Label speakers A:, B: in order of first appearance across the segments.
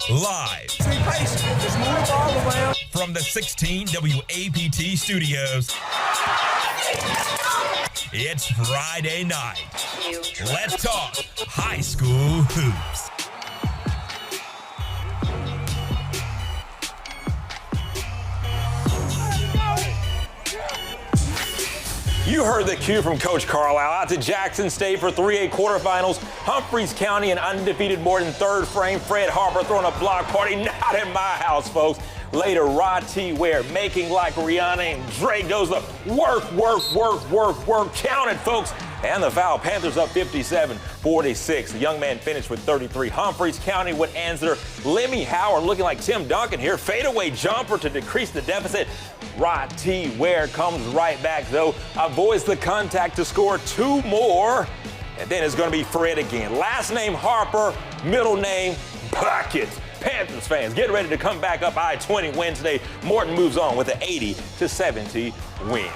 A: Live.
B: Be patient. Just move the ball around.
A: From the 16 WAPT studios. It's Friday night. Let's talk high school hoops.
C: You heard the cue from Coach Carlisle. Out to Jackson State for 3A quarterfinals. Humphreys County, an undefeated more than third frame. Fred Harper throwing a block party. Not in my house, folks. Later, Rod T. Ware making like Rihanna, and Drake goes to work. Count it, folks. And the foul. Panthers up 57-46. The young man finished with 33. Humphreys County would answer. Lemmy Howard looking like Tim Duncan here. Fadeaway jumper to decrease the deficit. Rod T. Ware comes right back, though. Avoids the contact to score two more. And then it's going to be Fred again. Last name Harper, middle name Bucket. Panthers fans, get ready to come back up I-20 Wednesday. Morton moves on with an 80-70 win.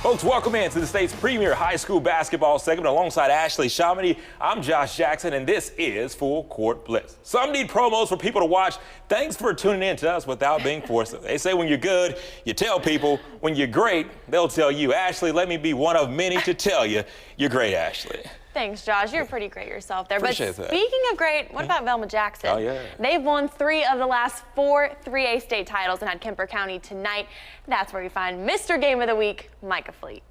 C: Folks, welcome in to the state's premier high school basketball segment alongside Ashley Shamity. I'm Josh Jackson, and this is Full Court Blitz. Some need promos for people to watch. Thanks for tuning in to us without being forced. They say when you're good, you tell people. When you're great, they'll tell you. Ashley, let me be one of many to tell you you're great, Ashley.
D: Thanks, Josh. You're pretty great yourself there.
C: Appreciate
D: but
C: that.
D: Speaking of great, what about Velma Jackson?
C: Oh, yeah.
D: They've won 3 of the last 4 3A state titles and had Kemper County tonight. That's where we find Mr. Game of the Week, Micah Fleet.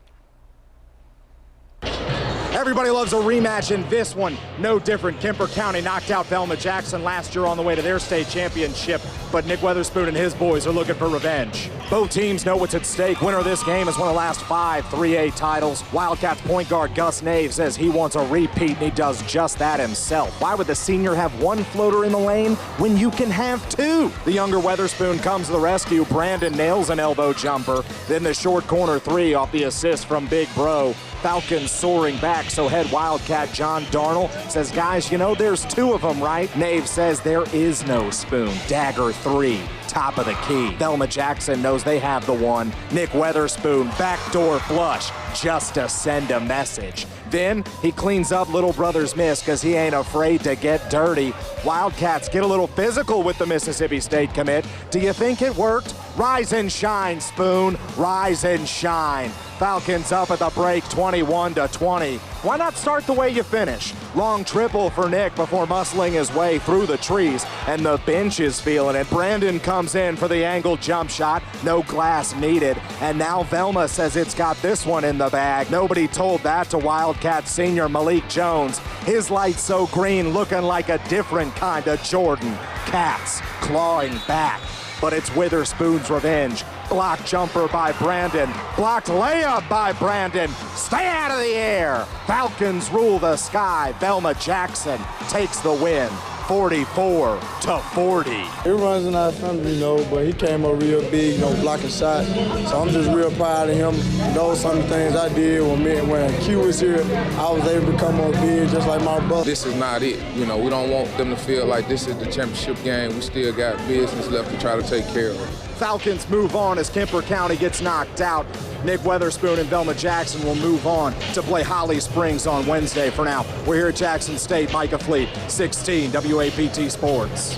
E: Everybody loves a rematch in this one. No different. Kemper County knocked out Velma Jackson last year on the way to their state championship, but Nick Weatherspoon and his boys are looking for revenge. Both teams know what's at stake. Winner of this game has won the last 5 3A titles. Wildcats point guard Gus Nave says he wants a repeat, and he does just that himself. Why would the senior have 1 floater in the lane when you can have 2? The younger Weatherspoon comes to the rescue. Brandon nails an elbow jumper. Then the short corner 3 off the assist from Big Bro. Falcons soaring back, so head Wildcat John Darnell says, guys, you know there's 2 of them, right? Nave says there is no spoon. Dagger 3, top of the key. Velma Jackson knows they have the one. Nick Weatherspoon, backdoor flush, just to send a message. Then he cleans up little brother's miss because he ain't afraid to get dirty. Wildcats get a little physical with the Mississippi State commit. Do you think it worked? Rise and shine, Spoon. Rise and shine. Falcons up at the break, 21-20. Why not start the way you finish? Long triple for Nick before muscling his way through the trees, and the bench is feeling it. Brandon comes in for the angled jump shot. No glass needed. And now Velma says it's got this one in the bag. Nobody told that to Wildcat senior Malik Jones. His light so green, looking like a different kind of Jordan. Cats clawing back. But it's Witherspoon's revenge. Block jumper by Brandon. Blocked layup by Brandon. Stay out of the air. Falcons rule the sky. Velma Jackson takes the win. 44-40.
F: He runs in our family, but he came up real big, blocking shots. So I'm just real proud of him. Those some things I did when Q was here, I was able to come up big just like my brother.
G: This is not it. We don't want them to feel like this is the championship game. We still got business left to try to take care of.
E: Falcons move on as Kemper County gets knocked out. Nick Weatherspoon and Velma Jackson will move on to play Holly Springs on Wednesday. For now, we're here at Jackson State. Micah Fleet, 16 WAPT Sports.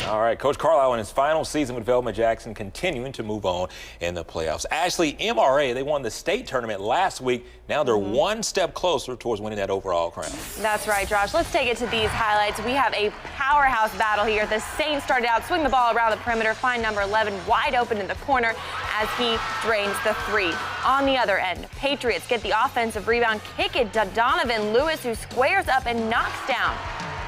C: All right, Coach Carlisle in his final season with Velma Jackson continuing to move on in the playoffs. Ashley, MRA, they won the state tournament last week. Now they're one step closer towards winning that overall crown.
D: That's right, Josh. Let's take it to these highlights. We have a powerhouse battle here. The Saints started out, swing the ball around the perimeter, find number 11 wide open in the corner as he drains the 3. On the other end, Patriots get the offensive rebound, kick it to Donovan Lewis, who squares up and knocks down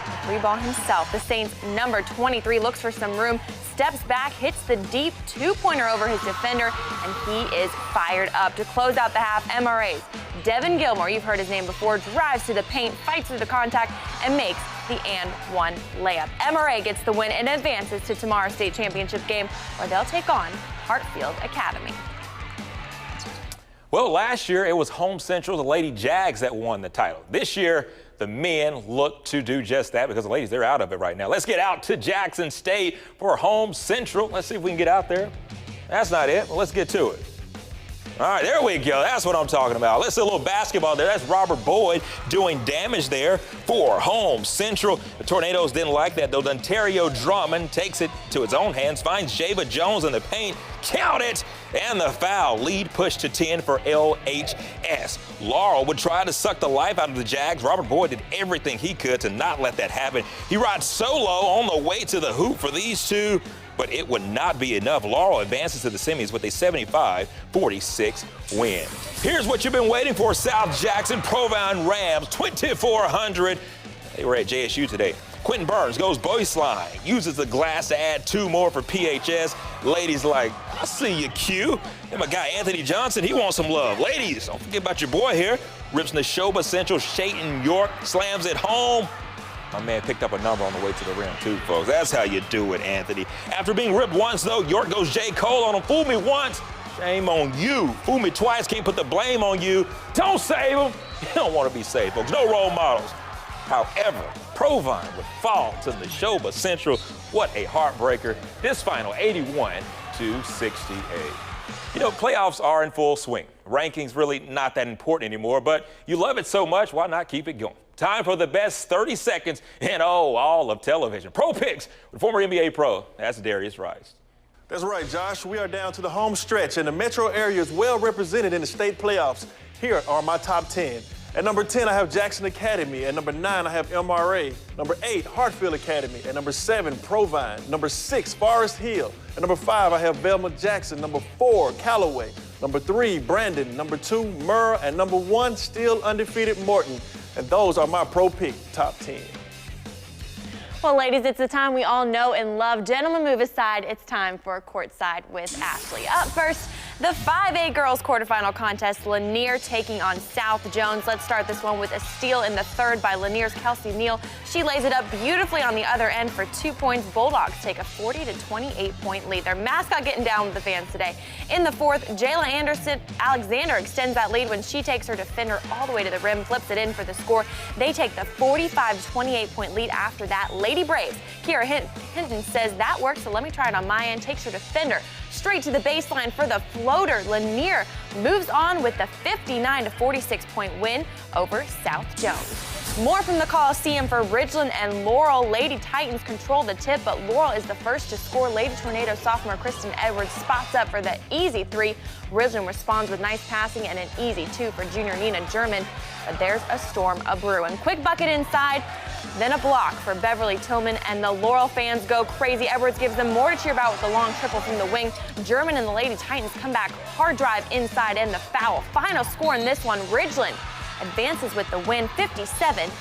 D: the 3-ball himself. The Saints number 23 looks for some room, steps back, hits the deep 2-pointer over his defender, and he is fired up. To close out the half, MRA's Devin Gilmore, you've heard his name before, drives to the paint, fights through the contact, and makes the and-one layup. MRA gets the win and advances to tomorrow's state championship game, where they'll take on Hartfield Academy.
C: Well, last year it was Home Central, the Lady Jags, that won the title. This year, the men look to do just that because the ladies, they're out of it right now. Let's get out to Jackson State for Home Central. Let's see if we can get out there. That's not it. Well, let's get to it. All right, there we go. That's what I'm talking about. Let's see a little basketball there. That's Robert Boyd doing damage there for Holmes Central. The Tornadoes didn't like that, though. Ontario Drummond takes it to his own hands, finds Java Jones in the paint. Count it! And the foul. Lead pushed to 10 for LHS. Laurel would try to suck the life out of the Jags. Robert Boyd did everything he could to not let that happen. He rides solo on the way to the hoop for these two, but it would not be enough. Laurel advances to the semis with a 75-46 win. Here's what you've been waiting for. South Jackson Provine Rams, 2,400. They were at JSU today. Quentin Burns goes baseline, uses the glass to add 2 more for PHS. Ladies like, I see you, Q. And my guy Anthony Johnson, he wants some love. Ladies, don't forget about your boy here. Rips Neshoba Central, Shayton York, slams it home. My man picked up a number on the way to the rim, too, folks. That's how you do it, Anthony. After being ripped once, though, York goes J. Cole on him. Fool me once, shame on you. Fool me twice, can't put the blame on you. Don't save him. You don't want to be saved, folks. No role models. However, Provine would fall to Neshoba Central. What a heartbreaker. This final, 81-68. You know, playoffs are in full swing. Rankings really not that important anymore, but you love it so much, why not keep it going? Time for the best 30 seconds in, all of television. Pro Picks with former NBA pro, that's Darius Rice.
H: That's right, Josh. We are down to the home stretch, and the metro area is well represented in the state playoffs. Here are my top 10. At number 10, I have Jackson Academy. At number 9, I have MRA. Number 8, Hartfield Academy. At number 7, Provine. Number 6, Forest Hill. At number 5, I have Velma Jackson. Number 4, Callaway. Number 3, Brandon. Number 2, Murrah. And number 1, still undefeated Morton. And those are my Pro Pick top 10.
D: Well, ladies, it's the time we all know and love. Gentlemen, move aside. It's time for Courtside with Ashley. Up first, the 5A girls quarterfinal contest, Lanier taking on South Jones. Let's start this one with a steal in the third by Lanier's Kelsey Neal. She lays it up beautifully on the other end for 2 points. Bulldogs take a 40-28-point lead. Their mascot getting down with the fans today. In the fourth, Jayla Alexander extends that lead when she takes her defender all the way to the rim, flips it in for the score. They take the 45-28-point lead after that. Lady Braves, Kira Hinton says that works, so let me try it on my end. Takes her defender straight to the baseline for the floater. Lanier moves on with the 59-46-point win over South Jones. More from the Coliseum for Ridgeland and Laurel. Lady Titans control the tip, but Laurel is the first to score. Lady Tornado sophomore Kristen Edwards spots up for the easy 3. Ridgeland responds with nice passing and an easy 2 for junior Nina German. But there's a storm a-brewing. Quick bucket inside, then a block for Beverly Tillman, and the Laurel fans go crazy. Edwards gives them more to cheer about with the long triple from the wing. German and the Lady Titans come back, hard drive inside and the foul. Final score in this one, Ridgeland advances with the win, 57-45.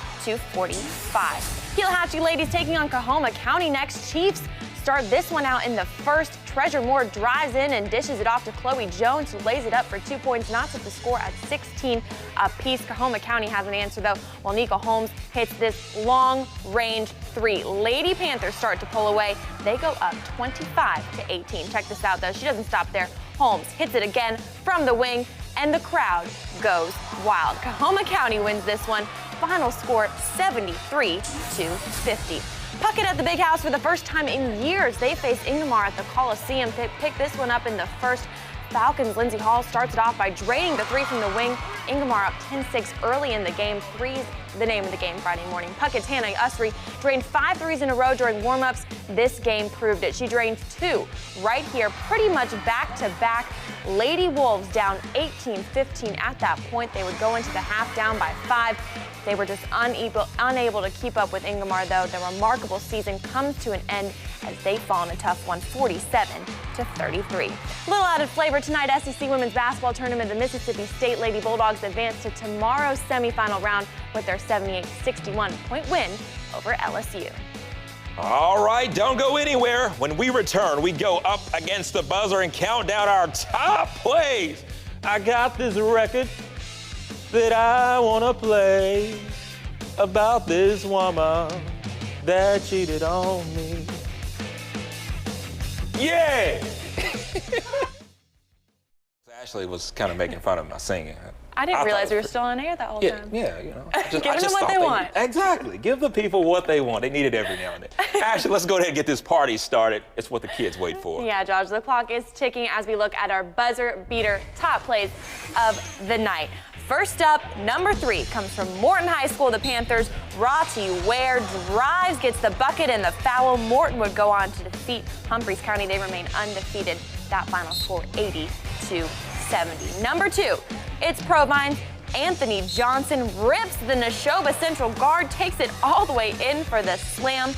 D: Pelahatchie ladies taking on Coahoma County next. Chiefs start this one out in the first. Treasure Moore drives in and dishes it off to Chloe Jones, who lays it up for 2 points, knocks up the score at 16 apiece. Coahoma County has an answer, though, while Nico Holmes hits this long-range 3. Lady Panthers start to pull away. They go up 25-18. Check this out, though. She doesn't stop there. Holmes hits it again from the wing, and the crowd goes wild. Coahoma County wins this one. Final score 73-50. Puckett at the Big House for the first time in years. They face Ingomar at the Coliseum. Pick this one up in the first. Falcons' Lindsey Hall starts it off by draining the 3 from the wing. Ingomar up 10-6 early in the game. 3's the name of the game Friday morning. Puckett's Hannah Usry drained 5 threes in a row during warm-ups. This game proved it. She drained 2 right here, pretty much back-to-back. Lady Wolves down 18-15 at that point. They would go into the half down by 5. They were just unable to keep up with Ingomar, though. The remarkable season comes to an end as they fall in a tough one, 47-33. Little added flavor tonight, SEC Women's Basketball Tournament. The Mississippi State Lady Bulldogs advance to tomorrow's semifinal round with their 78-61-point win over LSU.
C: All right, don't go anywhere. When we return, we go up against the buzzer and count down our top plays. I got this record that I want to play about this woman that cheated on me. Yeah! Ashley was kind of making fun of my singing.
D: I didn't
C: thought
D: realize
C: it
D: we were
C: was
D: still on air that whole
C: Yeah,
D: time.
C: yeah, you know.
D: Give them what they want.
C: Exactly. Give the people what they want. They need it every now and then. Ashley, let's go ahead and get this party started. It's what the kids wait for.
D: Yeah, Josh, the clock is ticking as we look at our buzzer beater top plays of the night. First up, number 3 comes from Morton High School. The Panthers, Rati Ware drives, gets the bucket and the foul. Morton would go on to defeat Humphreys County. They remain undefeated. That final score 80-70. Number 2, it's Provine's Anthony Johnson rips the Neshoba Central guard, takes it all the way in for the slam.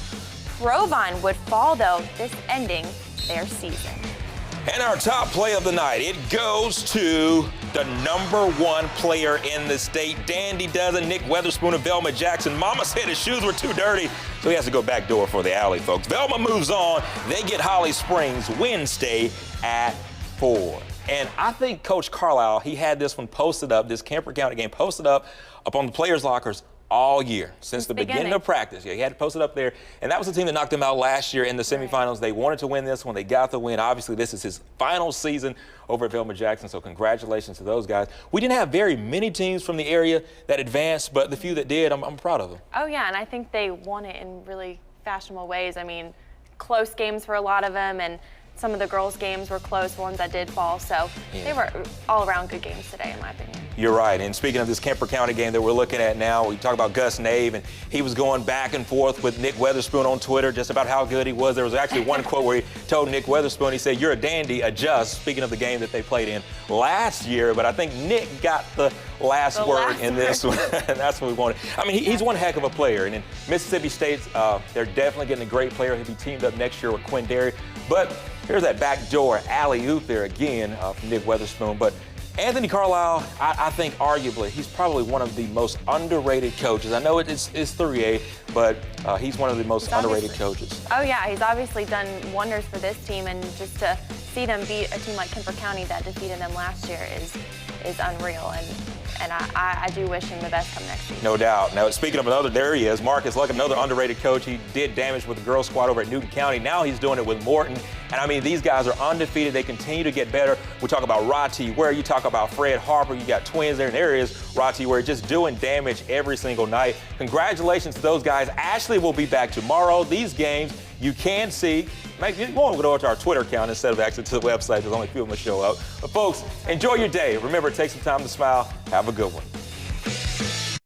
D: Provine would fall though, this ending their season.
C: And our top play of the night, it goes to the number 1 player in the state. Dandy does it. Nick Weatherspoon and Velma Jackson. Mama said his shoes were too dirty, so he has to go back door for the alley, folks. Velma moves on. They get Holly Springs Wednesday at 4. And I think Coach Carlisle, he had this one posted up, this Kemper County game posted up on the players' lockers all year, since the beginning of practice. Yeah, he had to post it up there. And that was the team that knocked him out last year in the semifinals. They wanted to win this one. They got the win. Obviously, this is his final season over at Velma Jackson, so congratulations to those guys. We didn't have very many teams from the area that advanced, but the few that did, I'm proud of them.
D: Oh, yeah, and I think they won it in really fashionable ways. I mean, close games for a lot of them, and some of the girls' games were close, ones that did fall. So they were all-around good games today, in my opinion.
C: You're right. And speaking of this Kemper County game that we're looking at now, we talk about Gus Nave, and he was going back and forth with Nick Weatherspoon on Twitter just about how good he was. There was actually one quote where he told Nick Weatherspoon, he said, "You're a dandy, adjust," speaking of the game that they played in last year. But I think Nick got the last word in this one, and that's what we wanted. I mean, he's one heck of a player. And in Mississippi State, they're definitely getting a great player. He'll be teamed up next year with Quinn Derry. But here's that backdoor alley-oop there again from Nick Weatherspoon. But Anthony Carlisle, I think arguably, he's probably one of the most underrated coaches. I know it's 3A, but he's one of the most underrated coaches.
D: Oh, yeah, he's obviously done wonders for this team, and just to see them beat a team like Kemper County that defeated them last year is unreal. And I do wish him the best come next season.
C: No doubt. Now, speaking of another, there he is, Marcus Luck, another underrated coach. He did damage with the girls' squad over at Newton County. Now he's doing it with Morton. And, I mean, these guys are undefeated. They continue to get better. We talk about Rati Ware. You talk about Fred Harper. You got twins there. And there is Rati Ware just doing damage every single night. Congratulations to those guys. Ashley will be back tomorrow. These games you can see. You want to go over to our Twitter account instead of actually to the website. There's only a few of them that show up. But, folks, enjoy your day. Remember, take some time to smile. Have a good one.